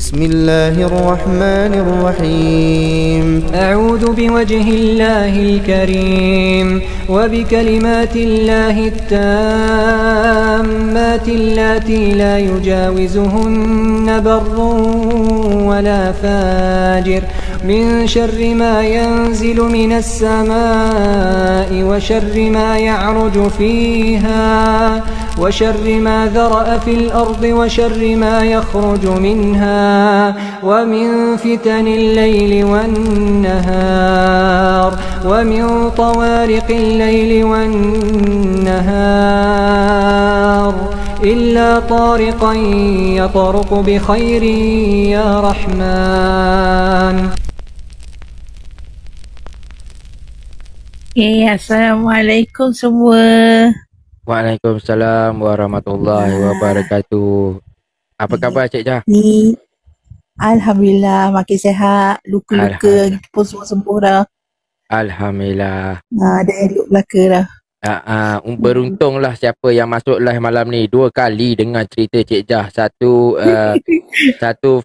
بسم الله الرحمن الرحيم أعوذ بوجه الله الكريم وبكلمات الله التامات اللاتي لا يجاوزهن بر ولا فاجر من شر ما ينزل من السماء وشر ما يعرج فيها وشر ما ذرأ في الأرض وشر ما يخرج منها ومن فتن الليل والنهار ومن طوارق الليل والنهار إلا طارقا يطرق بخير يا رحمن. Assalamualaikum semua. Waalaikumsalam warahmatullahi wabarakatuh. Apa khabar Cik Jah? Ni Alhamdulillah makin sihat. Luka-luka pun semua sembuh dah. Alhamdulillah. Dah elok belaka dah. Beruntunglah siapa yang masuk live malam ni. 2 kali dengar cerita Cik Jah. Satu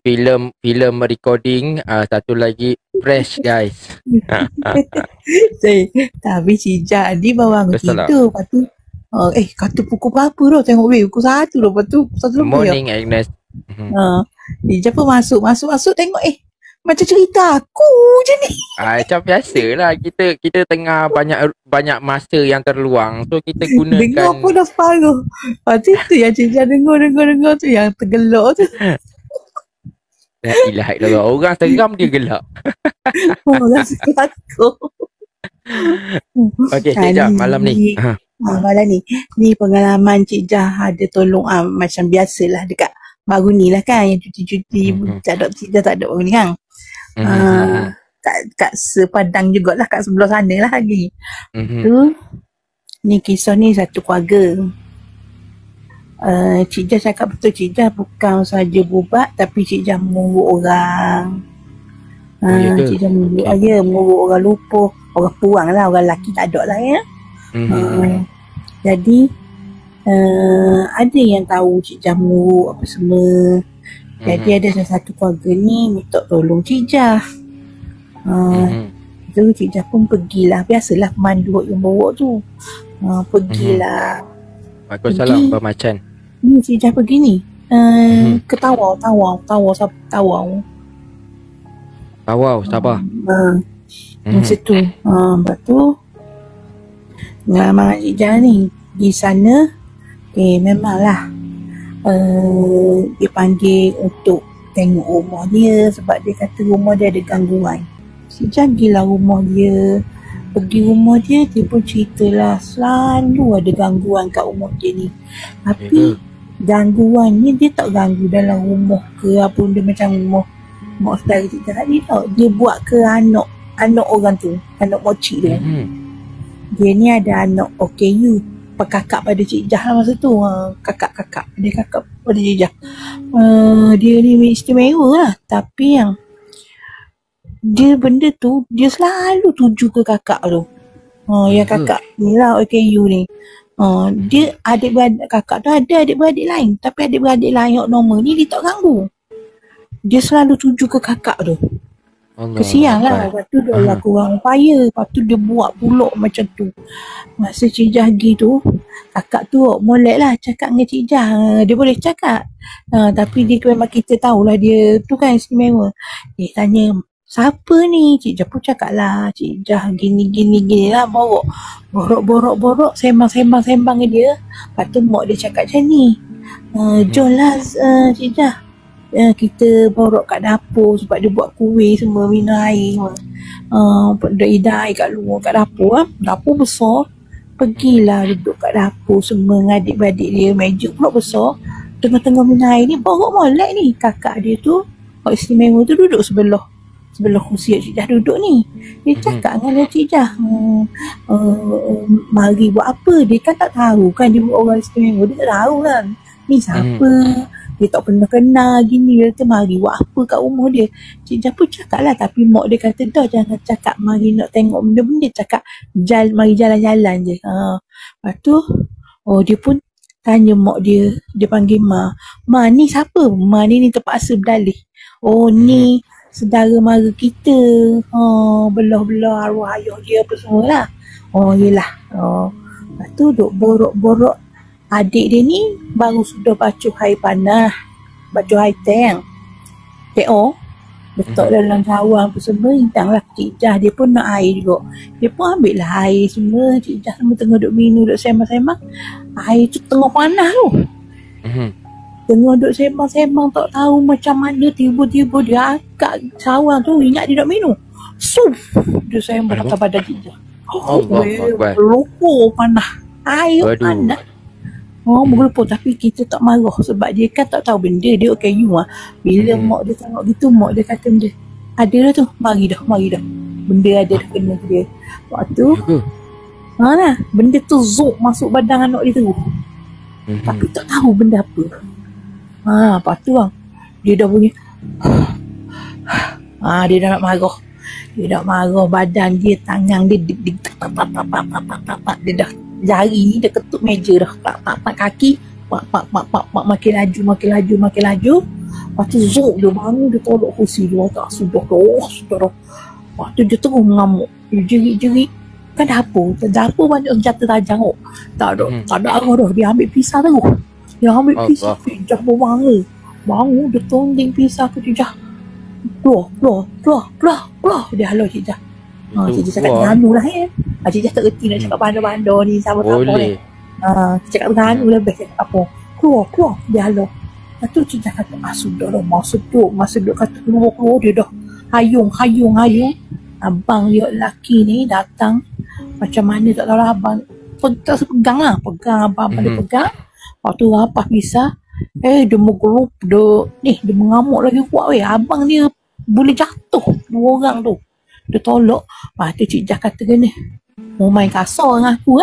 filem recording, satu lagi fresh guys. Tapi Cik Jah ni bawa aku tidur. Lepas tu kata pukul berapa dah tengok weh. Pukul 1 dah. Lepas tu 1 lebih. Morning Agnes. Cik Jah pun masuk tengok macam cerita aku je ni. Macam biasalah kita tengah banyak masa yang terluang. So kita gunakan. Dengar pun dah separuh. Lepas tu yang Cik Jah dengar tu yang tergelak tu. La ilaha illallah. Orang seram dia gelak. Orang takut. Okey Cik Jah malam ni. Malam ni pengalaman Cik Jah ada tolong macam biasalah dekat baru ni lah kan yang cuti-cuti Cik Jah tak ada orang ni kan. Kat sepadang jugalah kat sebelah sana lah lagi. Tu ni kisah ni satu keluarga. Cik Jah cakap betul, Cik Jah bukan saja bubat tapi Cik Jah menguruk orang. Cik Jah menguruk orang lupa, orang puang lah, orang lelaki tak ada lah ya. Jadi ada yang tahu Cik Jah menguruk apa semua. Jadi ada salah satu keluarga ni minta tolong Cik Jah. Tu Cik Jah pun pergilah. Biasalah pemandu yang bawa tu. Pergilah. Waalaikumsalam Bermacan. Ni Cik Jah pergi ni. Ke Tawau, Sabah. Macam tu. Lepas tu pengalaman Cik Jah ni di sana memanglah dia panggil untuk tengok rumah dia sebab dia kata rumah dia ada gangguan. Cik Jah pergilah rumah dia. Pergi rumah dia pun ceritalah selalu ada gangguan kat rumah dia ni. Tapi gangguan ni dia tak ganggu dalam rumah ke apa, dia macam rumah mak saudara Cik Jah tadi tau. Dia buat ke anak orang tu, anak mochi dia. Dia ni ada anak OKU, kakak pada Cik Jah lah masa tu. Kakak pada Cik Jah. Dia ni istimewa lah. Tapi yang dia benda tu dia selalu tuju ke kakak tu. Yang kakak ni lah OKU ni. Dia adik-beradik, kakak tu ada adik-beradik lain. Tapi adik-beradik lain yang normal ni dia tak ganggu. Dia selalu tuju ke kakak tu. Kesian lah. Lepas tu dia lah kurang upaya. Lepas tu dia buat pulak macam tu. Masa Cik Jah pergi tu, kakak tu molek lah cakap dengan Cik Jah. Dia boleh cakap. Tapi dia memang kita tahulah dia tu kan istimewa. Dia tanya, siapa ni? Cik Jah pun cakap lah, Cik Jah gini lah. Borok, sembang dengan dia. Lepas tu mak dia cakap macam ni. Jom lah Cik Jah. Kita borok kat dapur sebab dia buat kuih semua, minum air semua. Dia hidang air kat luar kat dapur. Dapur besar. Pergilah duduk kat dapur semua dengan adik-beradik dia. Meja pula besar. Tengah-tengah minum air ni borok molek ni. Kakak dia tu, orang istimewa tu duduk sebelah kursi Cik Jah duduk ni. Dia cakap dengan Cik Jah, mari buat apa? Dia kan tak tahu kan dia orang istimewa. Dia tak tahu kan ni siapa. Dia tak pernah kenal gini. Dia kata mari buat apa kat rumah dia. Cik Jah pun cakap lah. Tapi mak dia kata dah jangan cakap mari nak tengok benda-benda. Cakap mari jalan-jalan je. Lepas tu dia pun tanya mak dia. Dia panggil Ma. Ma ni siapa? Ma ni terpaksa berdalih. Oh ni saudara mara kita. Belah-belah arwah ayah dia apa semua lah. Oh yelah. Lepas tu duk borok-borok. Adik dia ni baru sudah basuh air panah. Basuh air teng. TO. Letak dalam cawan apa semua. Hintang lah Cik Jah. Dia pun nak air juga. Dia pun ambil lah air semua. Cik Jah semua tengah duk minum, duk sembang-sembang. Air tu tengah panas tu. Tengah duk sembang-sembang, tak tahu macam mana tiba-tiba dia angkat cawan tu. Ingat dia nak minum. Suf! Dia sembang atas badan Cik Jah. Berlopor panas. Air panas. Berlopor. Tapi kita tak marah sebab dia kan tak tahu benda. Dia kayu lah. Bila mak dia tengok gitu, mak dia kata benda ada dah tu. Mari dah. Benda ada dah kena dia. Waktu lah, benda tu zuk masuk badan anak dia tu. Tapi tak tahu benda apa. Lepas tu lah, dia dah bunyi. Dia dah nak marah. Dia nak marah, badan dia, tangan dia dia dah jari ni dia ketuk meja dah. Pak kaki. Pak makin laju. Lepas tu zuk dia bangun, dia tolak kursi dia. Tak sudah dah. Lepas tu dia terus mengamuk. Dia jerit-jerit. Kan dapur banyak senjata tajam kok. Tak ada arah dah. Dia ambil pisau terus. Dia ambil pisau. Cik Jah bangun. Dia tonding pisau ke Cik Jah. Keluar. Dia halau Cik Jah. Cik Jah cakap Terengganu lah Cik Jah tak kerti nak cakap bandar-bandar ni sama-sama ni. Cakap Terengganu lah best cakap apa. Keluar. Dia halau. Lepas tu Cik Jah kata, sudah dah. Masa duduk kata keluar dia dah. Hayung. Abang dia lelaki ni datang. Macam mana tak tahu lah abang. Pegang abang dia pegang. Lepas tu apa pisah. Dia menggelup. Dia mengamuk lagi kuat weh. Abang dia boleh jatuh. 2 orang tu. Dia tolak. Lepas tu Cik Jah kata gini. Mau main kasar dengan aku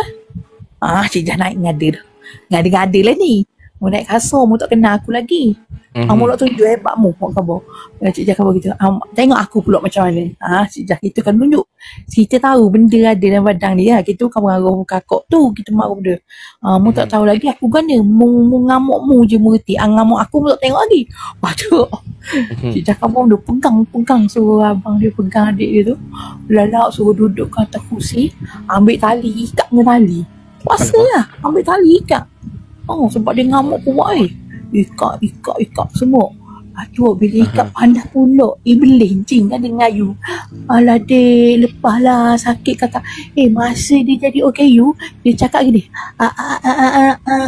Cik Jah naik ngada dah. Ngada-ngada lah ni. Mau naik kasar, mau tak kenal aku lagi. Kamu nak tunjuk hebatmu. Cik Jah khabar gitu. Tengok aku pula macam mana. Cik Jah kita kan tunjuk. Kita tahu benda ada dalam badan dia. Kita bukan mengarah kakak tu. Kita marah benda. Mu tak tahu lagi aku kan dia. Mu ngamuk je mengerti. Ngamuk aku mu tak tengok lagi. Lepas tu Cik Jah khabar dia pegang. Suruh abang dia pegang adik dia tu. Lalak suruh duduk ke atas kursi. Ambil tali. Ikat dengan tali. Puasa lah. Ambil tali ikat. Sebab dia ngamuk kuat Ikat semua. Aduh, bila ikat pandas pula. Iblis jing kan dia ngayu. Alah dek, lepas lah sakit kakak. Masa dia jadi OKU, dia cakap gini.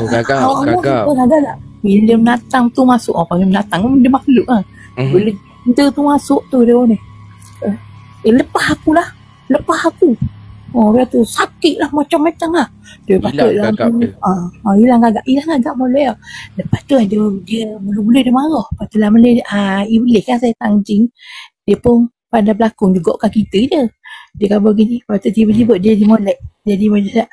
Gagap. Bila menatang tu masuk. Panggil menatang kan dia makhluk kan. Bila dia tu masuk tu dia ni. Lepas aku. Dia tu sakit lah macam-macam lah. Dia hilang gagap dia. Hilang gagap mulai lah. Lepas tu dia mula-mula dia marah. Lepas tu lah mulai iblis kan saya tangjing. Dia pun pandai berlakon juga kat kita je. Dia kata begini. Lepas tu tiba-tiba dia molek. Jadi macam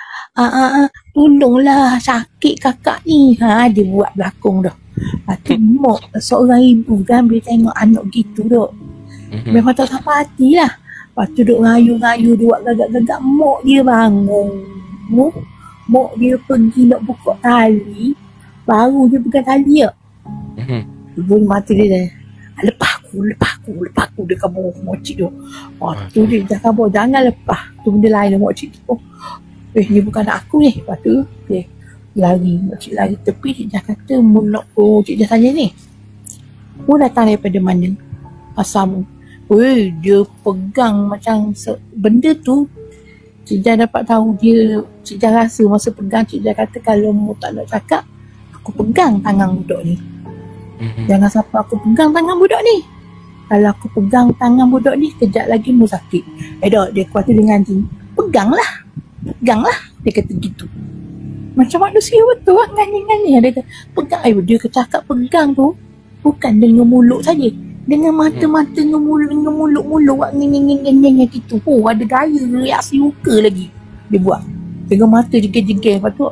tolonglah sakit kakak ni. Dia buat berlakon dah. Lepas tu mak seorang ibu kan bila tengok anak gitu dah. Memang tak sampai hati lah. Lepas tu duk ngayu-ngayu, dia buat gagak-gagak. Mak dia bangun. Mak dia pergi nak buka tali. Baru dia pegang tali tak. Bunyi mata dia dah. Lepas aku. Dia kabur mocik tu. Lepas tu dia dah kabur. Jangan lepas. Tu benda lain lah mocik tu. Ni bukan anak aku ni. Lepas tu lari. Mocik lari tepi. Cik Jah kata, Cik Jah tanya ni. Mu datang daripada mana? Asalmu? Dia pegang macam benda tu. Cik Jah dapat tahu dia. Cik Jah rasa masa pegang. Cik Jah kata kalau mu tak nak cakap, aku pegang tangan budak ni. Jangan sampai aku pegang tangan budak ni. Kalau aku pegang tangan budak ni, kejap lagi mu sakit. Dia kuat tu dengan anjing. Peganglah. Dia kata gitu. Macam manusia betul lah. Ngani-ngani. Dia kata pegang. Dia cakap pegang tu bukan dengan mulut saja. Dengan mata-mata dengan mulut-mulut ngeng-ngeng gitu. Ada gaya reaksi muka lagi dia buat. Dengan mata jegel-jegel. Lepas tu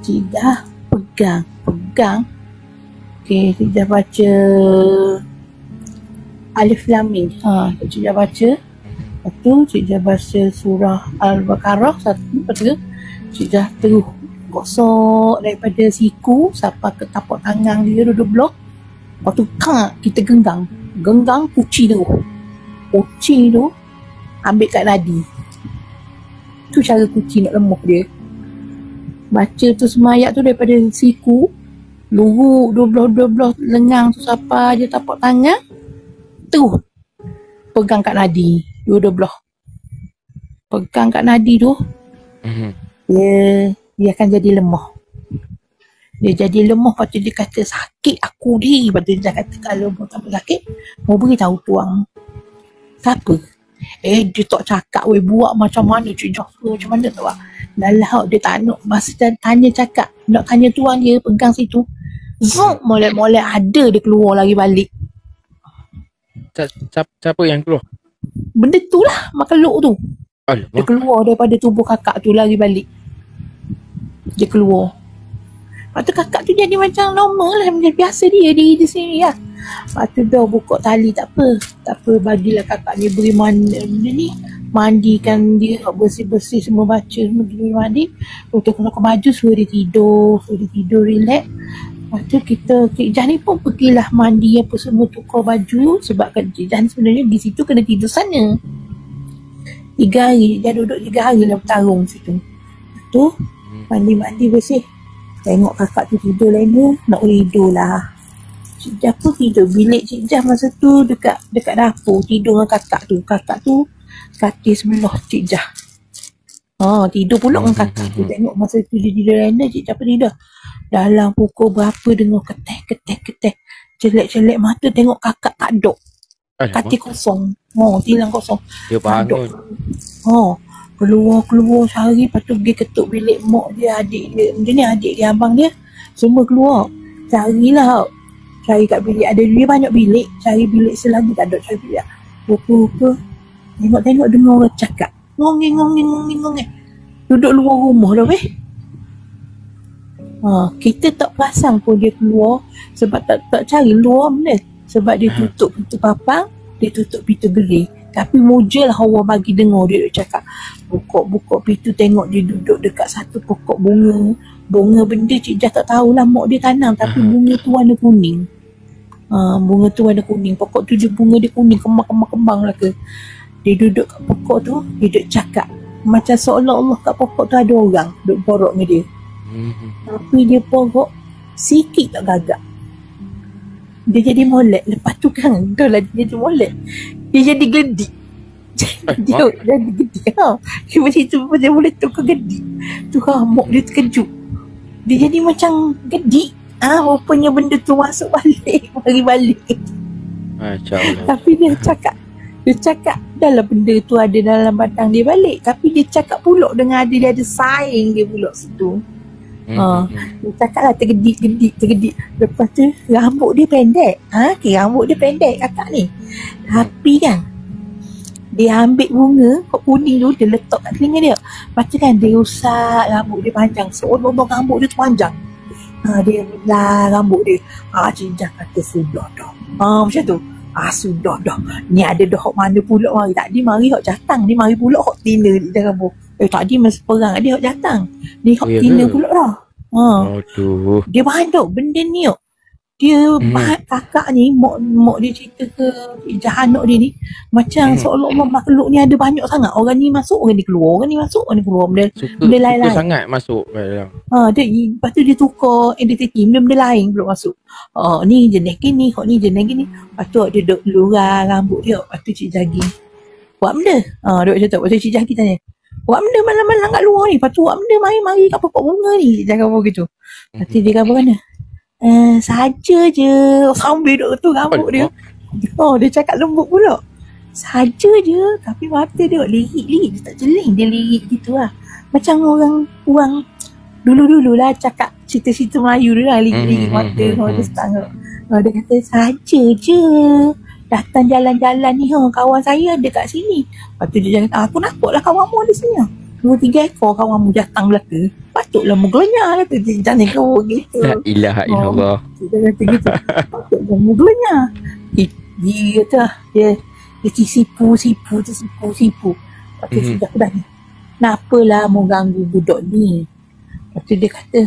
Cik Jah pegang. Cik Jah baca Alif Lam Mim. Cik Jah baca. Lepas tu Cik Jah baca surah Al-Baqarah 1. Lepas tu Cik Jah terus gosok daripada siku sampai ke tapak tangan dia dua blok. Lepas tu kita gengang kuci tu ambil kat nadi. Tu cara kuci nak lemuh dia. Baca tu semua ayat tu daripada siku, luruk 12 lengang tu sampai je tapak tangan, tu pegang kat nadi dua-dua. Pegang kat nadi tu, dia akan jadi lemah. Dia jadi lemah, lepas tu dia kata sakit aku ni. Lepas tu dia kata kalau mau tak sakit, mau beritahu tuang. Siapa? Dia tak cakap buat macam mana Cik Jafar, macam mana tu lah. Dalam dia tak nak, masa tanya cakap, nak tanya tuang dia pegang situ, zoom, molek-molek ada dia keluar lagi balik. Siapa yang keluar? Benda tu lah, makhluk tu. Alamak. Dia keluar daripada tubuh kakak tu lagi balik. Dia keluar. Lepas tu kakak tu jadi macam normal lah, macam biasa dia di sini lah. Lepas tu dah buka tali, tak apa, bagilah kakak dia beri mandikan dia, bersih-bersih semua, baca semua, dia mandi. Untuk keluar baju, suruh dia tidur, relax. Lepas tu Cik Jah ni pun pergilah mandi apa semua, tukar baju. Sebab kan Cik Jah ni sebenarnya di situ kena tidur sana 3 hari, dia duduk 3 hari lah bertarung situ. Lepas tu mandi bersih, tengok kakak tu tidur lain dia, nak tidur lah. Cik Jah pun tidur. Bilik Cik Jah masa tu dekat dapur, tidur dengan kakak tu katil sebelah Cik Jah. Tidur pula dengan kakak tu. Tengok masa tu dia tidur lain dia, Cik Jah pun tidur. Dalam pukul berapa dengar keteh. Celek mata tengok kakak tak ada. Katil kosong. Tilang kosong. Dia bangun. Keluar cari. Lepas tu pergi ketuk bilik mak dia, adik dia. Macam ni adik dia, abang dia, semua keluar. Carilah. Cari kat bilik. Ada dia banyak bilik. Cari bilik selagi tak ada, cari bilik. Rupa-rupa. Tengok dengar orang cakap. Ngongeng. Duduk luar rumah dah weh. Kita tak perasan pun dia keluar. Sebab tak cari luar benda. Sebab dia tutup pintu papang, dia tutup pintu gerai. Tapi mujal Allah bagi dengar dia cakap. Buka pintu, tengok dia duduk dekat satu pokok bunga. Bunga benda Cik Jah tak tahulah mak dia tanam. Tapi bunga tu warna kuning. Bunga tu warna kuning. Pokok tu bunga dia kuning, kembang lah ke. Dia duduk kat pokok tu, dia duduk cakap. Macam seolah-olah kat pokok tu ada orang duduk borok dengan dia. Tapi dia borok sikit tak gagak. Dia jadi molek. Lepas tu kan, dia jadi molek. Dia jadi gedik. Dia jadi gedik. Dia macam tu, dia boleh tukar gedik. Tu mak dia terkejut. Dia jadi macam gedik. Rupanya benda tu masuk balik. Mari balik. Tapi dia cakap dalam benda tu ada dalam batang dia balik. Tapi dia cakap pula dengan dia ada saing dia pula situ. Dia cakap lah tergedik. Lepas tu rambut dia pendek. Rambut dia pendek kakak ni. Tapi kan dia ambil bunga kuning tu, dia letak kat telinga dia. Lepas tu kan dia usap rambut dia panjang. Seolah-olah rambut dia tu panjang. Dia belah rambut dia. Cik Jah kata sudah dah. Macam tu. Sudah dah. Ni ada dah hok mana pula mari. Tadi mari hok jatang. Ni mari pula hok tina di dalam rambut. Tadi masa perang dia hok jatang. Ni hok tina pula dah. Dia banyak benda ni. Dia kakak ni, mak dia cerita ke Cik Jah anak dia ni, macam seolah-olah makhluk ni ada banyak sangat. Orang ni masuk, orang ni keluar. Orang ni masuk, orang ni keluar. Benda lain-lain. Suka sangat masuk dalam. Lepas tu dia tukar identiti. Benda lain pula masuk. Ni jenis gini, ni jenis gini. Lepas tu dia duduk luar rambut dia. Lepas tu Cik Jah pergi, buat benda. Duduk macam tu. Lepas tu Cik Jah tanya, buat benda malam-malam kat luar ni. Lepas tu buat benda mari kat pokok bunga ni. Cik Jah kata begitu. Lepas tu dia kata mana? Saja je. Sambil duduk tu rambut dia. Dia cakap lembut pula. Saja je. Tapi mata dia lirik. Dia tak jeling. Dia lirik gitu lah. Macam orang dulu-dulu lah cakap cerita-cerita Melayu dia lah. Lirik mata. Dia setengah. Dia kata saja je. Datang jalan-jalan ni. Kawan saya ada kat sini. Lepas tu dia kata, aku nampak lah kawanmu ada sini. 2-3 ekor kawanmu datang belaka. Patutlah muglenyar kata. Jangan kau gitu. La ilaha illallah. Dia kata gitu. Patutlah muglenyar. Dia kata dia sipu. Lepas tu sudah dah ni. Kenapalah mau ganggu budak ni? Lepas tu dia kata,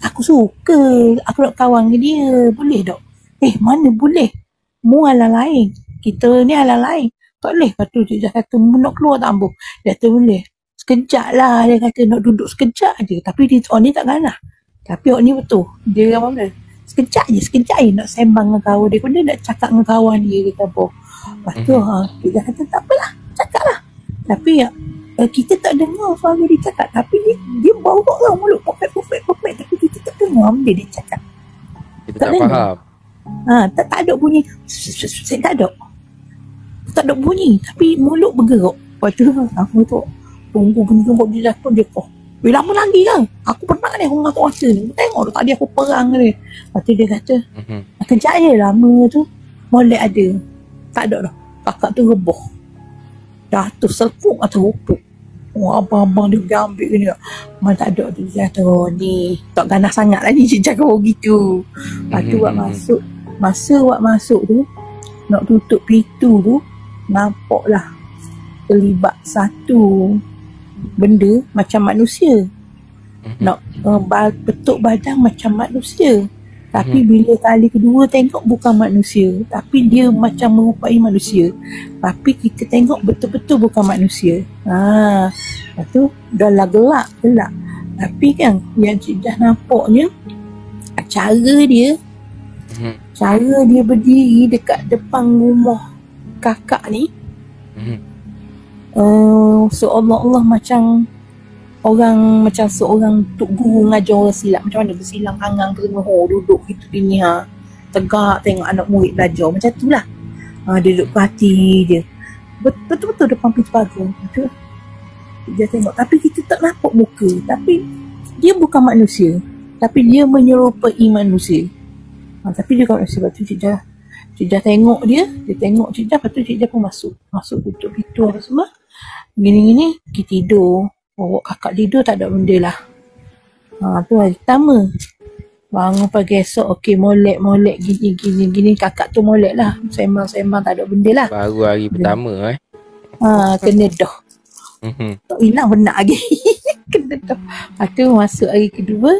aku suka, aku nak kawan dengan dia, boleh tak? Mana boleh? Mu alam lain, kita ni alam lain, tak boleh. Lepas tu dia kata, mu nak keluar tak ambuh? Dia kata boleh. Sekejap lah, dia kata nak duduk sekejap je. Tapi dia orang ni tak ganah. Tapi orang ni betul, dia apa benda, sekejap je nak sembang dengan kawan dia, dia nak cakap dengan kawan dia, kata apa. Lepas tu dia kata tak apalah, cakap lah. Tapi kita tak dengar suara dia cakap, tapi dia bawa lah mulut perfect, tapi kita tak dengar benda dia cakap. Kita tak faham. Tak ada bunyi. Tak ada bunyi, tapi mulut bergerak. Lepas tu aku tu tunggu dia jatuh, dia kok. Lama lagi kan? Aku pernah ni, aku ngatuk rasa ni. Tengok tu, tadi aku perang ni. Lepas tu dia kata, kejap je lama tu, molek ada. Tak ada dah. Kakak tu reboh. Jatuh selpuk atau rupuk. Abang-abang dia ambil ni. Memang tak ada tu. Dia kata, ni tak ganas sangat lah ni cakap gitu. Lepas tu buat masuk. Masa buat masuk tu, nak tutup pintu tu, nampaklah terlibat satu benda macam manusia. Nak bentuk badan macam manusia. Tapi bila kali kedua tengok bukan manusia, tapi dia macam merupai manusia. Tapi kita tengok betul-betul bukan manusia. Lepas tu dah lah gelap. Tapi kan yang Cik Jah nampaknya, cara dia berdiri dekat depan rumah kakak ni, seolah-olah macam seorang tok guru ngajar orang silat. Macam mana bersilang hangang ternohor, duduk gitu ini tegak tengok anak murid belajar macam tu lah. Dia duduk perhati dia betul-betul depan pintu pagar. Betul dia tengok, tapi kita tak nampak muka. Tapi dia bukan manusia, tapi dia menyerupai manusia. Tapi dia bukan manusia. Lepas tu Cik Jah tengok dia tengok Cik Jah. Lepas tu Cik Jah pun masuk tutup pintu apa semua. Gini-gini kita tidur. Kakak tidur tak ada benda lah. Tu hari pertama. Bangun pagi esok, okey molek gini. Kakak tu molek lah. Sembang tak ada benda lah. Baru hari pertama kena dah. Tak hilang benar lagi. Kena dah. Lepas tu masuk hari kedua.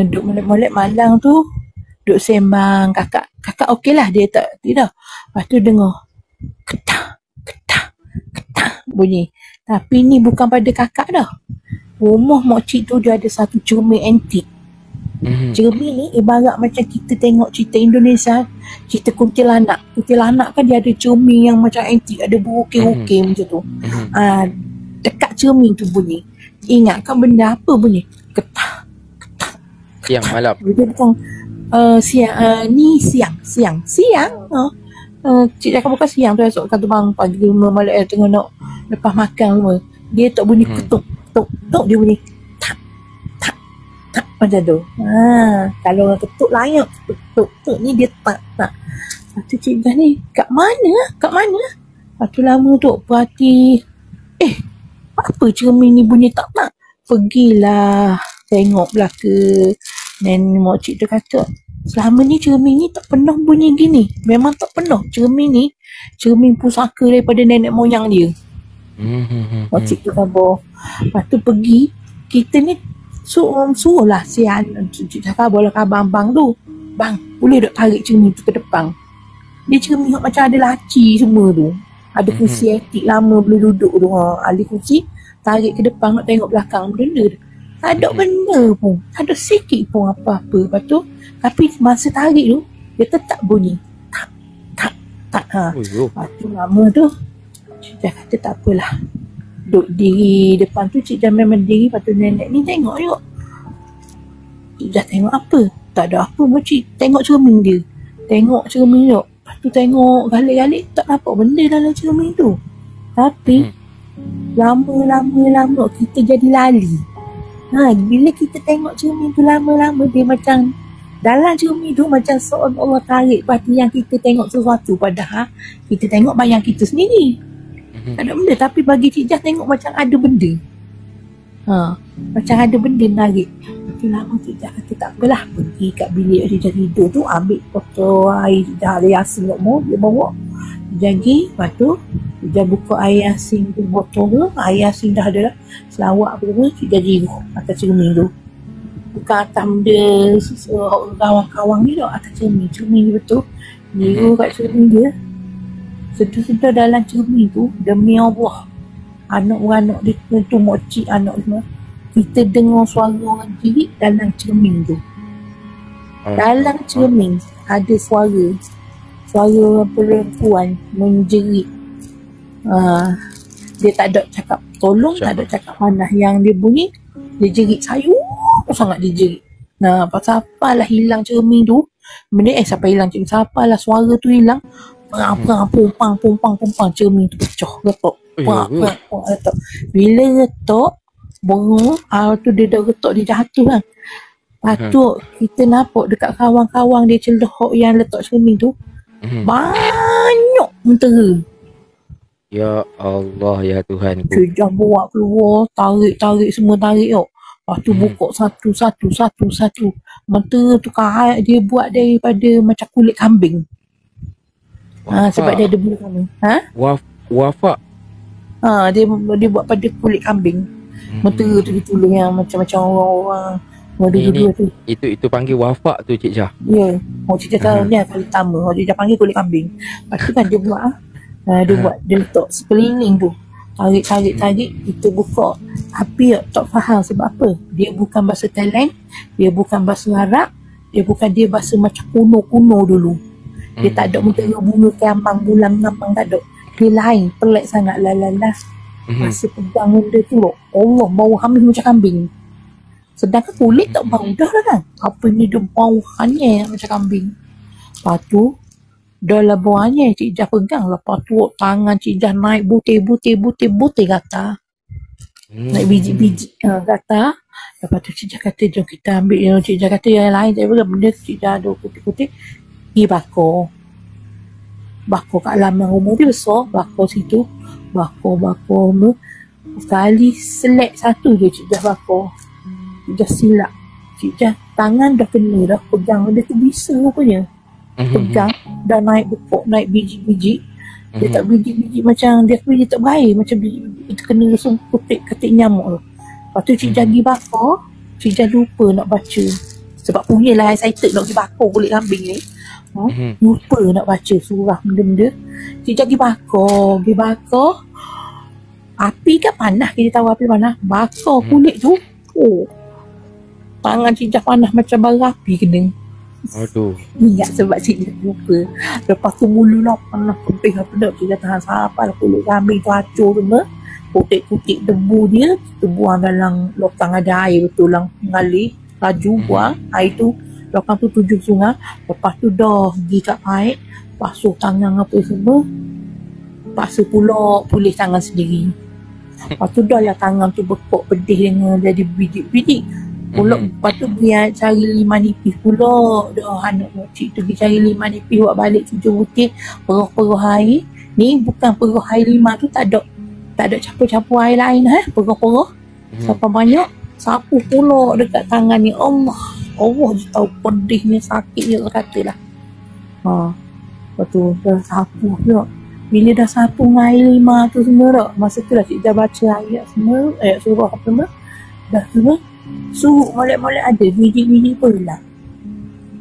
Duduk molek malang tu. Duduk sembang. Kakak okey lah. Dia tak tidak. Lepas tu dengar ketah bunyi. Tapi ni bukan pada kakak dah. Rumah makcik tu dia ada satu cermin antik. Cermin ni ibarat macam kita tengok cerita Indonesia, cerita kuntilanak. Kuntilanak kan dia ada cermin yang macam antik, ada berukir-ukir macam tu. Dekat cermin tu bunyi. Ingat kan benda apa bunyi? Ketah. Siang malam. Dia macam siang. Cik Jah bukan siang tu, esok kata bang pagi malam tengah nak lepas makan semua. Dia tak bunyi ketuk, dia bunyi tak macam tu. Kalau orang ketuk layak, ketuk ni dia tak. Lepas tu Cik Jah ni kat mana? Lepas tu lama tu perhati, apa cermin ni bunyi tak? Pergilah tengok belaka. Dan makcik tu kata, selama ni cermin ni tak pernah bunyi gini. Memang tak pernah. Cermin pusaka daripada nenek moyang dia. Makcik tu khabar. Lepas tu pergi, kita ni suruh lah khabar lah khabar abang tu. Bang, boleh tak tarik cermin tu ke depan? Dia cermin macam ada laci semua tu. Ada kursi antik lama boleh duduk tu. Ada kursi, tarik ke depan nak tengok belakang. Benda tak ada benda pun. Tak ada sikit pun apa-apa. Lepas tu, tapi masa tarik tu, dia tetap bunyi. Tak. Lepas tu lama tu, Cik Jah kata tak apalah. Duduk diri depan tu, Cik Jah memang diri. Lepas tu nenek ni tengok juga. Cik Jah tengok apa? Tak ada apa pun Cik. Tengok cermin dia. Tengok cermin juga. Lepas tu tengok galik-galik, tak nampak benda dalam cermin tu. Tapi, lama-lama kita jadi lali. Bila kita tengok cermin tu lama-lama, dia macam dalam cermin tu macam seolah Allah tarik perhatian kita tengok sesuatu, padahal kita tengok bayang kita sendiri. Tak ada benda, tapi bagi Cik Jah tengok macam ada benda. Macam ada benda narik. Lepas lama Cik Jah kata tak apalah, pergi kat bilik Cik Jah tidur tu, ambil botol air Cik Jah ada yasin kat dia bawa jagi. Lepas tu Cik Jah buka air Yasin tu botol tu. Air Yasin dah ada dah. Selawat apa tu. Cik Jah jiruh atas cermin tu. Bukan atas benda kawan-kawan ni tau. Atas cermin. Cermin ni betul. Jiruh kat cermin dia. Sedar-sedar dalam cermin tu. Demi Allah. Anak-anak dia tu mokcik anak semua. Kita dengar suara orang jerit dalam cermin tu. Dalam cermin ada suara perempuan menjerit. Dia tak ada cakap tolong, tak ada cakap panah. Yang dia bunyi, dia jerit sayur sangat dia jerit. Pasal apalah hilang cermin tu. Siapa hilang cermin, siapalah suara tu hilang. Perang, pumpang, cermin tu pecah, retak. Retak. Bila retak, bengong, tu dia dah retak, dia jatuh kan. Patut kita nampak dekat kawan-kawan dia celohok yang letak cermin tu. Banyak mentera. Ya Allah, ya Tuhan. Cik Jah bawa keluar, tarik semua tarik tau. Lepas tu buka satu. Mentera tu kahak dia buat daripada macam kulit kambing. Sebab dia ada bulu kambing. Wafak. Dia buat pada kulit kambing. Mentera tu ditulis yang macam-macam orang-orang dua-dua tu. Itu panggil wafak tu Cik Jah. Ya. Cik Jah tahu ni kali pertama. Cik Jah panggil kulit kambing. Lepas tu kan dia buat dia letak sekeliling tu. Tarik. Kita buka. Tapi tak faham sebab apa. Dia bukan bahasa Thailand. Dia bukan bahasa Arab. Dia bahasa macam kuno-kuno dulu. Dia tak ada mentera bunga kiambang bulan ngambang, tak ada. Dia lain. Pelik sangat lah. Masa pegang benda tu Allah, bau hamis macam kambing. Sedangkan kulit tak bau dah lah kan. Apa ni dia bau hanyir macam kambing. Lepas tu dah lah bau hanyir, Cik Jah pegang. Lepas tu tangan Cik Jah naik butir gata. Naik biji-biji gata. Lepas tu Cik Jah kata jom kita ambil. Cik Jah kata yang lain tak boleh. Benda Cik Jah ada kutik-kutik. Pergi bakar kat halaman rumah dia besar. Bakar situ. Bakar sekali selek satu je Cik Jah bakar. Cik Jah silap. Cik Jah tangan dah kena dah pegang dia tu bisa rupanya. Pegang dah naik pokok, naik biji-biji. Dia tak biji-biji macam dia tak berair, macam biji itu kena langsung ketik nyamuk tu. Lepas tu Cik Jah pergi bakar, Cik Jah lupa nak baca. Sebab punyalah excited nak pergi bakar kulit kambing ni. Lupa nak baca surah benda-benda. Cik Jah pergi bakar. Api kan panas, kita tahu api panas. Bakar kulit tu. Tangan Cik Jah panas macam bara api kena. Aduh. Ingat sebab Cik Jah lupa. Lepas tu mula panas putih apa tak. Cik Jah tahan sampai lah kulit kambing tu hancur semua. Kutik-kutik debu dia kita buang dalam lokang ada air betul lang mengalir. Laju buang air tu. Lokang tu tujuh sungai. Lepas tu dah pergi kat paip. Basuh tangan apa semua. Basuh pula pulih tangan sendiri. Lepas tu dah lah tangan tu bekok pedih dengan jadi bidik-bidik. Pula lepas tu dia cari limah nipis pula. Dah anak cik tu pergi cari limah nipis buat balik 7 butir. Peruh-peruh air. Ni bukan peruh air limah tu tak ada campur-campur air lain peruh-peruh. Sampai banyak sapu pula dekat tangan ni. Allah je tahu pedihnya sakitnya katalah. Lepas tu dah sapu pula. Bila dah sapu dengan air limah tu semua tak. Masa tu lah Cik Jah baca ayat semua. Ayat surah apa semua. Dah semua. Suruh molek-molek ada. Biji-biji pun hilang.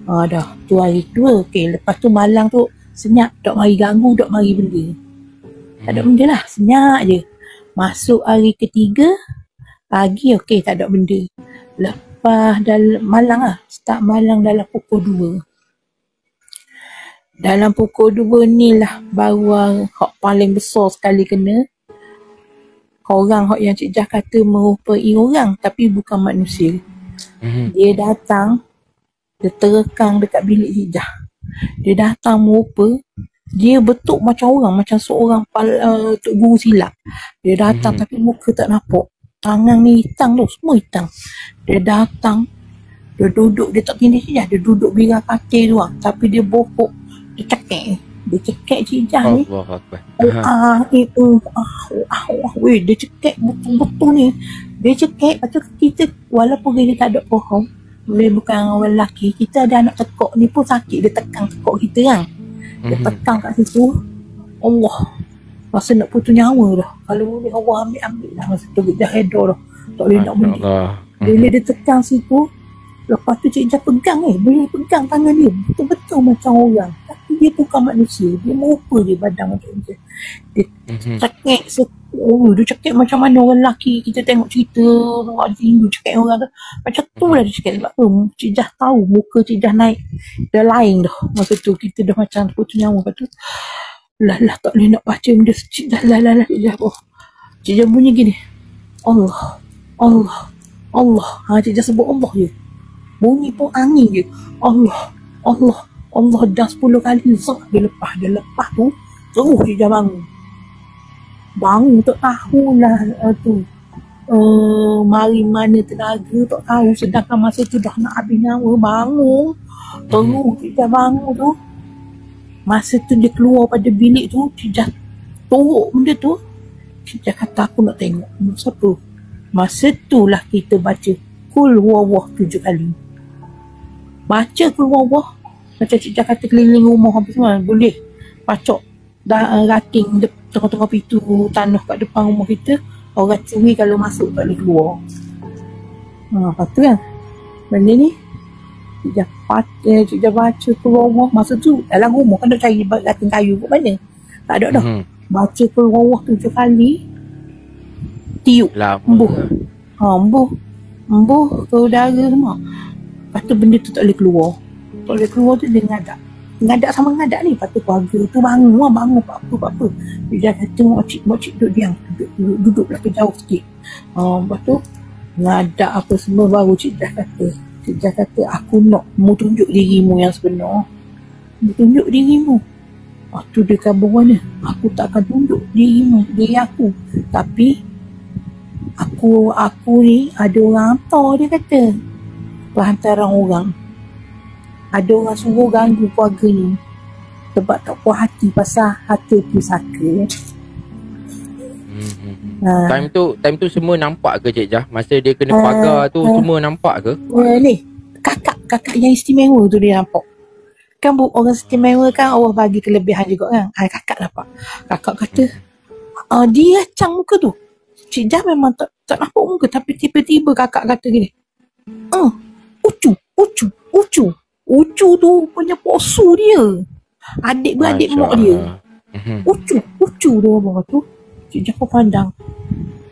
Dah. Tu hari kedua. Okay. Lepas tu malang tu senyap. Tak mari ganggu. Tak mari benda. Tak ada benda lah. Senyap je. Masuk hari ketiga. Pagi okay. Tak ada benda. Lepas malang lah. Start malang dalam pukul 2. Dalam pukul 2 ni lah baru hak paling besar sekali kena. Orang hak yang Cik Jah kata merupai orang tapi bukan manusia. Dia datang, dia terekang dekat bilik Cik Jah. Dia datang merupa, dia bentuk macam orang, macam seorang Tok Guru silap. Dia datang tapi muka tak nampak. Tangan ni hitam tu, semua hitam. Dia datang, dia duduk, dia tak tinggi Cik Jah, dia duduk biar katil tu lah. Tapi dia bokok. Dia cekek Cik Jah ni. Dia cekek betul-betul ni. Dia cekek, lepas tu kita walaupun dia tak ada pohon, dia bukan orang lelaki, kita ada anak tekok ni pun sakit. Dia tekan tekok kita kan. Dia tekan kat situ. Allah. Masa nak putus nyawa dah. Kalau boleh Allah ambil dah. Masa tu Cik Jah reda dah. Tak boleh nak beli. Bila dia tekan situ, lepas tu Cik Jah pegang boleh pegang tangan dia. Betul-betul macam orang. Tapi dia bukan manusia. Dia merupa je badan macam tu. Dia cekik dia cekik macam mana orang lelaki. Kita tengok cerita orang Hindu cekik orang tu. Macam tu lah dia cekik. Sebab tu Cik Jah tahu muka Cik Jah naik. Dah lain dah. Masa tu kita dah macam putus nyawa. Lepas tu lah tak boleh nak baca benda. Cik Jah Cik Jah Cik Jah bunyi gini, Allah Cik Jah sebut Allah je, bunyi pun angin je, Allah dah 10 kali. Dia lepas tu terus Cik Jah bangun tak tahulah tu mari mana tenaga tak tahu. Sedangkan masa tu dah nak habis nyawa, bangun terus Cik Jah bangun tu. Masa tu dia keluar pada bilik tu, Cik Jah teruk benda tu. Cik Jah kata aku nak tengok siapa. Masa tu lah kita baca Kul Huwallah 7 kali. Baca Kul Huwallah, macam Cik Jah kata keliling rumah apa semua boleh. Pacok rating tengah-tengah pintu tanah kat depan rumah kita. Orang curi kalau masuk tak boleh keluar. Lepas tu kan benda ni Cik Jah baca Kul Huwallah. Masa tu dalam rumah kan nak cari rating kayu kat mana. Tak ada dah. Baca Kul Huwallah 7 kali. Tiup embuh ke udara semua. Lepas tu benda tu tak boleh keluar. Tak boleh keluar tu dia ngadak sama ngadak ni. Lepas tu keluarga tu bangun apa. Dia kata makcik duduk diam. Duduk lah jauh sikit. Lepas tu ngadak apa semua. Baru Cik Jah kata aku nak mu tunjuk dirimu yang sebenar. Mu tunjuk dirimu. Lepas tu dia kata mana? Aku tak akan tunjuk diri aku. Tapi aku ni ada orang hantar, dia kata. Perhantaran orang. Ada orang suruh ganggu keluarga ni. Sebab tak puas hati pasal harta pusaka. Time tu semua nampak ke Cik Jah? Masa dia kena pagar tu semua nampak ke? Ni kakak yang istimewa tu dia nampak. Kan orang istimewa kan Allah bagi kelebihan juga kan. Kakak nampak. Kakak kata dia acang muka tu. Cik Jah memang tak nampak muka. Tapi tiba-tiba kakak kata gini, Ucu tu punya posu dia. Adik-beradik mak dia. Ucu dia apa tu. Cik Jah pun pandang.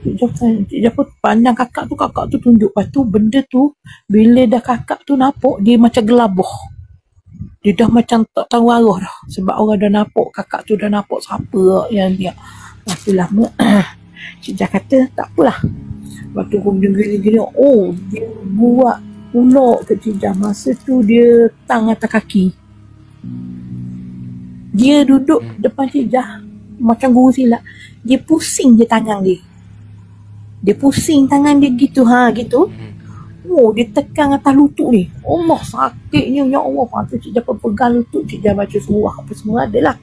Cik Jah pun pandang kakak tu tunjuk. Lepas tu benda tu bila dah kakak tu nampak, dia macam gelabah. Dia dah macam tak tahu arah dah. Sebab orang dah nampak, kakak tu dah nampak siapa yang dia. Lepas tu lama Cik Jah kata tak apalah. Lepas tu aku gini dia buat ulok ke Cik Jah. Masa tu dia tang atas kaki. Dia duduk depan Cik Jah macam guru silat. Dia pusing je tangan dia. Dia pusing tangan dia gitu. Gitu. Dia tekan atas lutut ni. Allah sakitnya ya Allah. Lepas tu Cik Jah pegang lutut. Cik Jah baca surah apa semua adalah.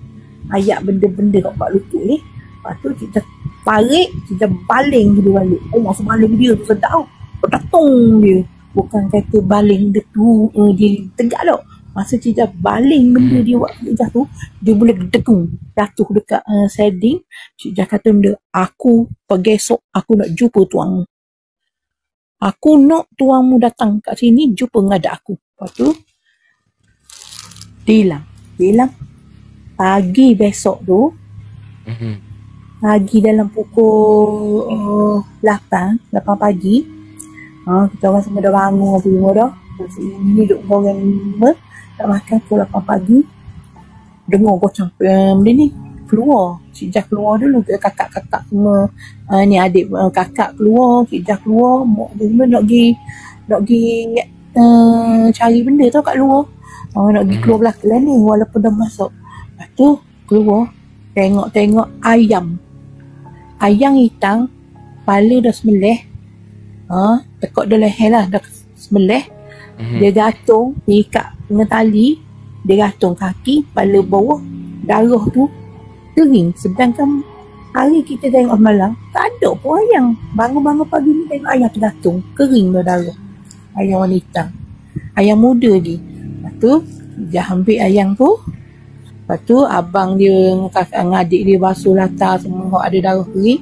Ayat benda-benda kat lutut ni. Lepas tu Cik Jah tarik. Cik Jah baling dia balik. Masa baling dia tu sedap. Berdatung dia. Bukan kata baling dia tu dia tegak tau. Masa Cik Jah baling benda dia buat Cik Jah tu, dia boleh degung jatuh dekat seding. Cik Jah kata benda, aku pagi esok aku nak jumpa tuang. Aku nak tuangmu datang kat sini jumpa ngadak aku. Lepas tu dia hilang. Pagi besok tu, pagi dalam pukul 8 pagi, kita orang semua dah bangun apa semua dah. Ini duduk orang lima tak makan pukul 8 pagi. Dengar gocang benda ni keluar. Cik Jah keluar dulu. Kakak-kakak semua ni adik kakak keluar. Cik Jah keluar. Mak dia semua nak pergi cari benda tau kat luar. Nak pergi keluar belakang ni walaupun dah masuk. Lepas tu keluar tengok ayam hitam. Kepala dah sembelih. Tekuk dah leher lah. Dah sembelih. Dia gantung, dia ikat dengan tali, dia gantung kaki, kepala bawah, darah tu kering. Sedangkan hari kita tengok malam, tak ada pun ayam. Bangun-bangun pagi ni tengok ayam tergantung, kering dah darah. Ayam wanita, ayam muda lagi. Lepas tu, dia ambil ayam tu, Lepas tu abang dia dengan kakak dengan adik dia basuh latar semua ada darah kering.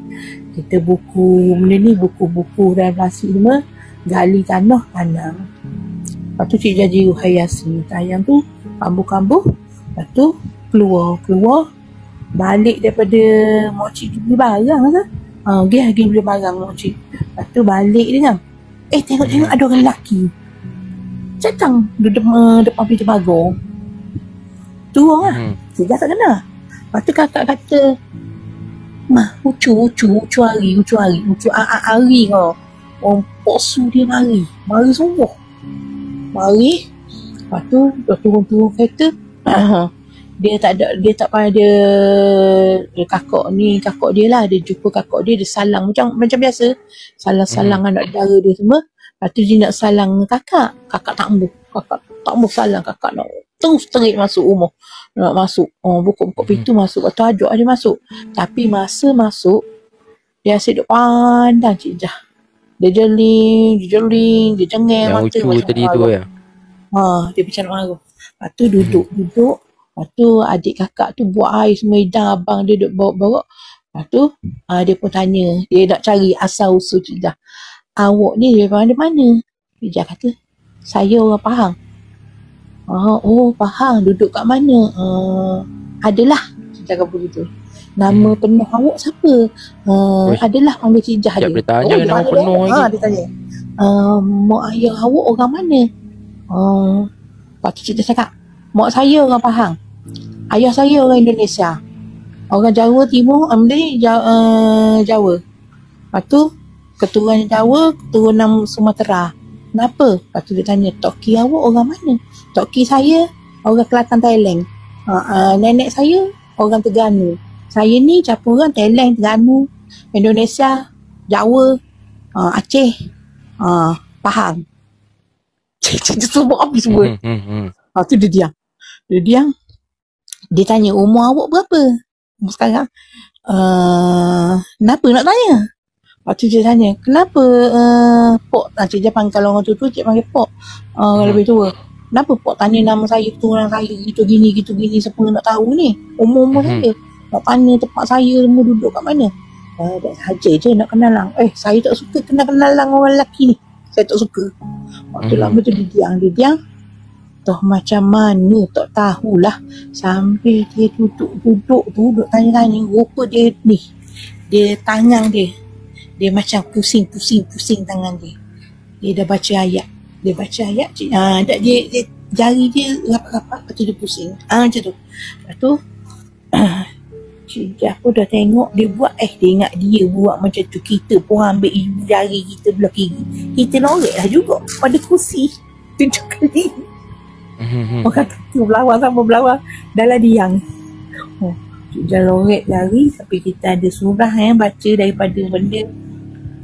Kita buku-buku dalam plastik semua, gali tanah, tanam. Lepas tu Cik Jah jiru hiasi ayam tu, kambuh-kambuh. Lepas tu keluar balik daripada mak cik beli barang kan. Pergi beli barang mak cik. Lepas tu balik dia kan. Tengok ada orang lelaki. Catang duduk depan pintu pagar. Tu orang lah. Cik Jah tak kenal. Lepas tu kakak kata, Mah, ucu hari kau. Orang posu dia mari semua. Lepas tu dah turun kereta. Dia tak pada kakak dia lah. Dia jumpa kakak dia salang macam biasa. Salang anak dara dia semua. Lepas tu dia nak salang kakak tak mau salang. Kakak nak terus terik masuk rumah. Nak masuk. Buka pintu masuk. Lepas tu ajak dia masuk. Tapi masa masuk, dia asyik duk pandang Cik Jah. Dia jeling, dia jengeng mata ucu macam tadi tu ya. Dia macam nak marah. Lepas tu duduk. Lepas tu adik kakak tu buat air semua hidang, abang dia duduk bawa. Lepas tu dia pun tanya. Dia nak cari asal usul Cik Jah. Awak ni daripada mana? Cik Jah kata, saya orang Pahang. Pahang. Duduk kat mana? Adalah. Cik Jah kata begitu. Nama penuh awak siapa? Adalah panggil Cik Jah dia. Siap dia tanya nama penuh lagi. Dia tanya. Mak ayah awak orang mana? Lepas tu Cik Jah cakap, mak saya orang Pahang. Ayah saya orang Indonesia. Orang Jawa Timur, Jawa. Lepas tu, keturunan Jawa, keturunan Sumatera. Kenapa? Lepas tu dia tanya, Tok Ki awak orang mana? Tok Ki saya orang Kelantan Thailand. Nenek saya orang Terengganu. Saya ni campuran Thailand, Terengganu, Indonesia, Jawa, Aceh, Pahang. Dia sebut habis semua. Tu dia diam. Dia tanya, umur awak berapa? Umur sekarang? Kenapa nak tanya? Lepas tu dia tanya, kenapa Pok? Cik Jah panggil, kalau orang tua-tua, cik panggil Pok. Kalau lebih tua. Kenapa Pok tanya nama saya, keturunan saya, gitu gini, siapa nak tahu ni? Umur saya. Nak tanya tempat saya, semua duduk kat mana? Tak sahaja je nak kenal lang. Saya tak suka kenal lang orang lelaki ni. Saya tak suka. Waktu lama tu dia diam. Toh macam mana tak tahulah. Sambil dia duduk tanya-tanya. Rupa dia ni. Dia tangan dia. Dia macam pusing tangan dia. Dia dah baca ayat. Dia jari dia rapat-rapat. Lepas tu dia pusing. Macam tu. Lepas tu Cik Jah pun dah tengok dia buat. Dia ingat dia buat macam tu. Kita pun ambil jari kita belah kiri. Kita lorek lah juga pada kursi 7 kali. Orang kata berlawan sama berlawan dalam diang. Cik Jah lorek jari. Tapi kita ada surah baca daripada benda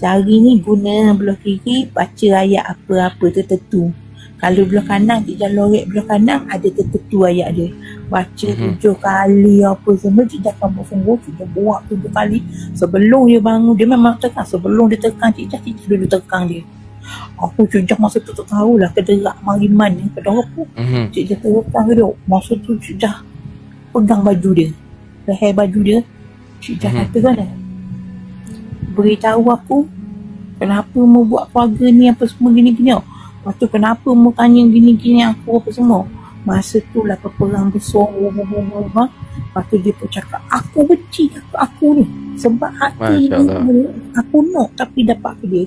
jari ni guna belah kiri baca ayat apa-apa tertentu. Kalau belah kanan, Cik Jah lorek belah kanan ada tertentu ayat dia. Baca 7 kali apa semua. Cik Jah kamu sungguh. Cik Jah buat 7 kali. Sebelum dia bangun, dia memang tekan. Sebelum dia tekan Cik Jah dulu tekan dia. Aku Cik Jah masa tu tak tahulah kederak mariman ni pada apa. Cik Jah tekan ke dia. Masa tu Cik Jah pegang baju dia. Leher baju dia. Cik Jah kata kan, beritahu aku kenapa mau buat keluarga ni apa semua gini-gini. Lepas tu kenapa mau tanya gini-gini aku apa semua. Masa tu lah peperang besar. Lepas tu dia pun cakap, aku benci aku ni. Sebab hati ni aku nak tapi dapat ke dia.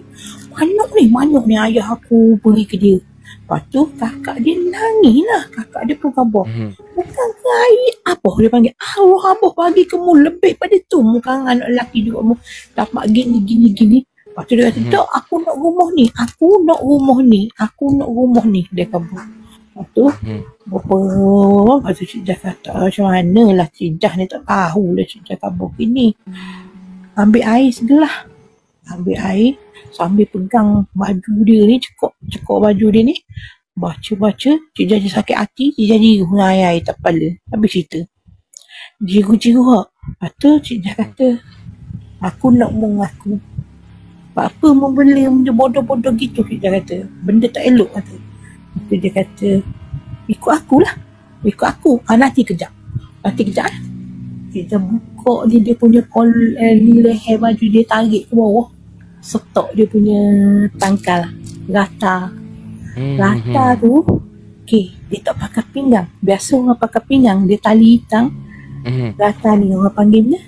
Manuk ni ayah aku beri ke dia. Lepas tu kakak dia nangis lah. Kakak dia pun khabar. Bukan ke air apa dia panggil. Allah abah bagi kamu lebih pada tu. Bukan anak lelaki juga mu dapat gini. Lepas tu dia kata, tak, aku nak rumah ni. Aku nak rumah ni. Dia khabar. Lepas tu lepas tu Cik Jah kata, macam mana lah Cik Jah ni tak tahu lah Cik Jah khabar gini. Ambil air segelah. Ambil air sambil pegang baju dia ni, cekok baju dia ni. Baca. Cik Jah sakit hati. Cik Jah jiru dengan air tak kepala. Habis cerita. Jiru-jiru tak. Lepas tu Cik Jah kata, aku nak mengaku. Apa membeli benda bodoh-bodoh gitu. Cik Jah kata, benda tak elok kata. Lepas tu dia kata, ikut aku. Nanti kejap. Lepas tu kejap Cik Jah buka dia punya leher baju dia, tarik ke bawah, setok dia punya tangkal rata. Rata tu dia tak pakai pinggang. Biasa orang pakai pinggang, dia tali hitam. Rata ni orang panggil dia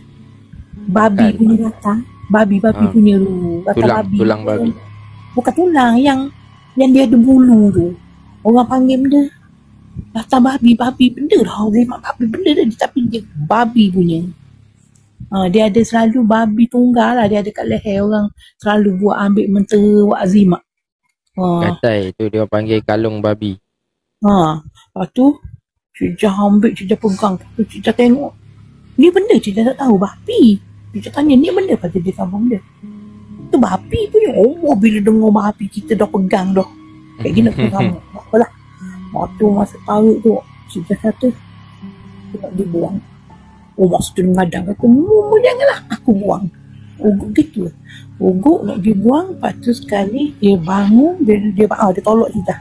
babi punya rata. Babi punya tu rata tulang babi. Bukan tulang, yang dia ada bulu tu. Orang panggil dia rata babi benda dah. Memang babi benda dah, tapi dia babi punya. Dia ada selalu babi tunggal lah. Dia ada kat leher. Orang selalu buat ambil mentera buat azimat. Katai tu dia panggil kalung babi. Lepas tu Cik Jah ambil, Cik Jah pegang. Lepas tu Cik Jah tengok, ni benda Cik Jah tak tahu, babi. Cik Jah tanya, ni benda apa dia sambung dia? Tu babi punya. Bila dengar babi kita dah pegang dah. Kayak gini nak pegang. Apalah. Waktu masa tarik tu Cik Jah kata nak dibuang. Masa tu mengadang kata, janganlah, aku buang. Uguk gitu. Uguk nak dibuang. Lepas tu sekali dia bangun, dia tolak Cik Jah.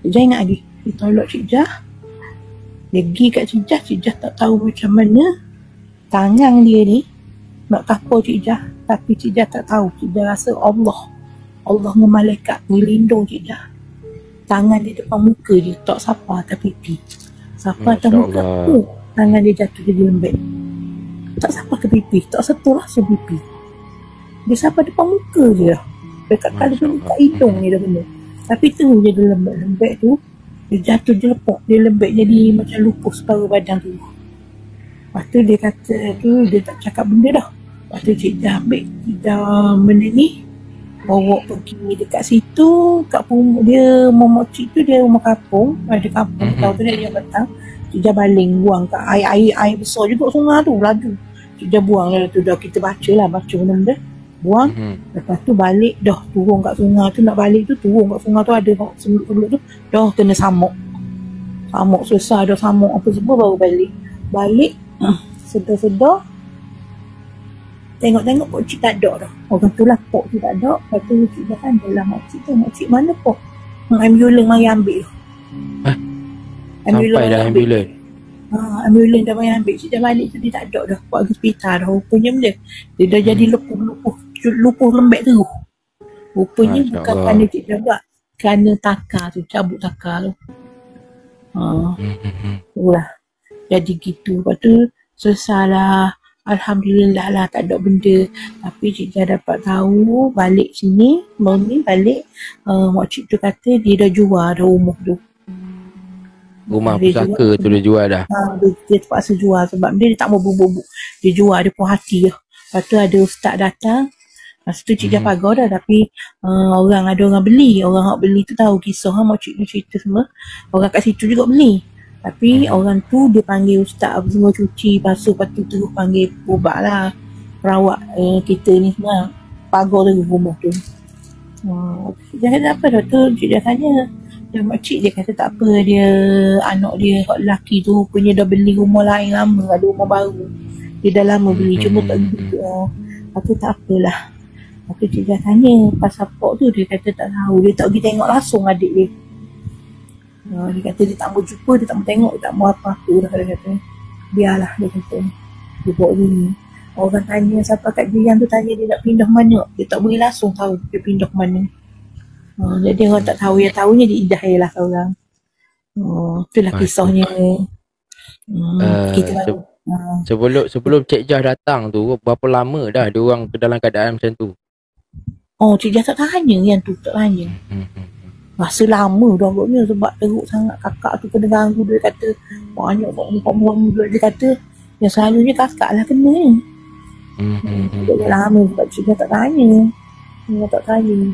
Cik Jah ingat lagi, dia tolak Cik Jah. Dia pergi kat Cik Jah. Cik Jah tak tahu macam mana tangan dia ni nak kapur Cik Jah. Tapi Cik Jah tak tahu. Cik Jah rasa Allah dengan malaikat melindung Cik Jah. Tangan dia depan muka dia, tak sapa atas pipi. Sapa atas muka tu, tangan dia jatuh jadi lembek. Tak sapa ke pipi, tak sentuh langsung pipi. Dia sapa depan muka je dah. Dekat kali kat hidung ni dah benda. Tapi tu je dia lembek tu, dia jatuh, dia lepok, dia lembek jadi macam lupuh separuh badan tu. Lepas tu dia kata tu, dia tak cakap benda dah. Lepas tu Cik Jah ambil, Cik Jah benda ni, bawa pergi dekat situ, kat rumah dia, momocik tu dia rumah kampung, ada kampung, tahu tu dia petang. Cik Jah baling, buang kat air besar juga sungai tu, laju. Cik Jah buang lah tu, dah kita baca benda-benda. Buang, lepas tu balik, dah turun kat sungai tu, nak balik tu, turun kat sungai tu, ada sebelum tu, dah kena samuk. Samuk susah, dah samuk apa semua, baru balik, sedar-sedar, tengok-tengok pokcik tak ada dah. Orang tu lah pokcik tak ada. Lepas tu Cik Jah kan dalam makcik tu, makcik mana pok? Ambulans mari ambil tu. Sampai dah ambulans. Ambulans dah mari ambil. Cik Jah balik tu dia tak ada dah. Buat hospital dah. Rupanya benda dia dah jadi lupuh lembek tu. Rupanya bukan kerana Cik Jah buat, kerana takar tu, cabut takar tu. Itulah. Jadi gitu. Lepas tu selesailah. Alhamdulillah lah, tak ada benda. Tapi Cik Jah dapat tahu balik sini, balik makcik tu kata dia dah jual dah rumah tu. Rumah pusaka tu dia jual dah. Dia terpaksa jual sebab dia tak mau bubuk-bubuk. Dia jual, dia pun hati lah. Lepas tu ada ustaz datang. Lepas tu Cik Jah pagar dah, tapi ada orang beli. Orang beli tu tahu kisah makcik tu cerita semua. Orang kat situ juga beli. Tapi orang tu dia panggil ustaz apa semua, cuci, basuh, lepas tu terus panggil ubat lah, perawat kita ni semua, pagar tu rumah tu. Cik Jah kata apa dah tu, Cik Jah tanya. Dan makcik dia kata tak apa, dia anak dia lelaki tu punya dah beli rumah lain lama, ada rumah baru. Dia dah lama beli, cuma tak gitu. Lepas tu tak apalah. Lepas tu Cik Jah tanya pasal pok tu, dia kata tak tahu, dia tak pergi tengok langsung adik dia. Dia kata dia tak mau jumpa, dia tak mau tengok, dia tak mau apa-apa dah, dia kata. Biarlah, dia kata. Dia buat gini. Orang tanya siapa kat dia yang tu, tanya dia nak pindah mana. Dia tak boleh langsung tahu dia pindah mana. Jadi orang tak tahu, yang tahunya dia idah je lah orang. Itulah kisahnya. Kita sebelum Cik Jah datang tu, berapa lama dah dia orang dalam keadaan macam tu? Cik Jah tak tanya yang tu, tak tanya. Rasa lama dah agaknya sebab teruk sangat kakak tu kena ganggu. Dia kata banyak orang dia kata yang selalunya kakak lah kena ni. Dia lama sebab Cik Jah tak tanya. Dia tak tanya.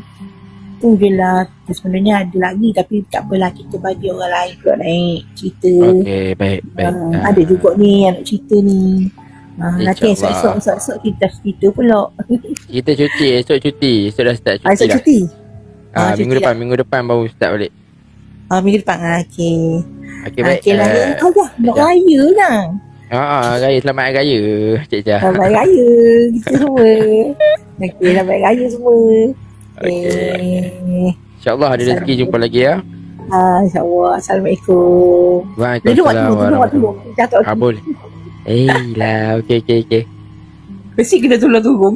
Tu je lah. Sebenarnya ada lagi tapi tak apalah, kita bagi orang lain pula naik cerita. Okey, baik. Ada juga ni yang nak cerita ni. Nanti esok kita cerita pula. Kita cuti, esok dah start cuti esok dah. Cuti? Minggu depan baru start balik. Minggu depan. Okey. Baik. Lah. Nak raya lah. Raya, selamat Hari Raya Cik Jah. Selamat Hari Raya kita semua. Selamat Hari Raya semua. InsyaAllah ada rezeki jumpa lagi ya. InsyaAllah. Assalamualaikum. Duduk Waalaikumsalam waktu turun. Jatuh. boleh. Lah, okey. Mesti kena tolong turun.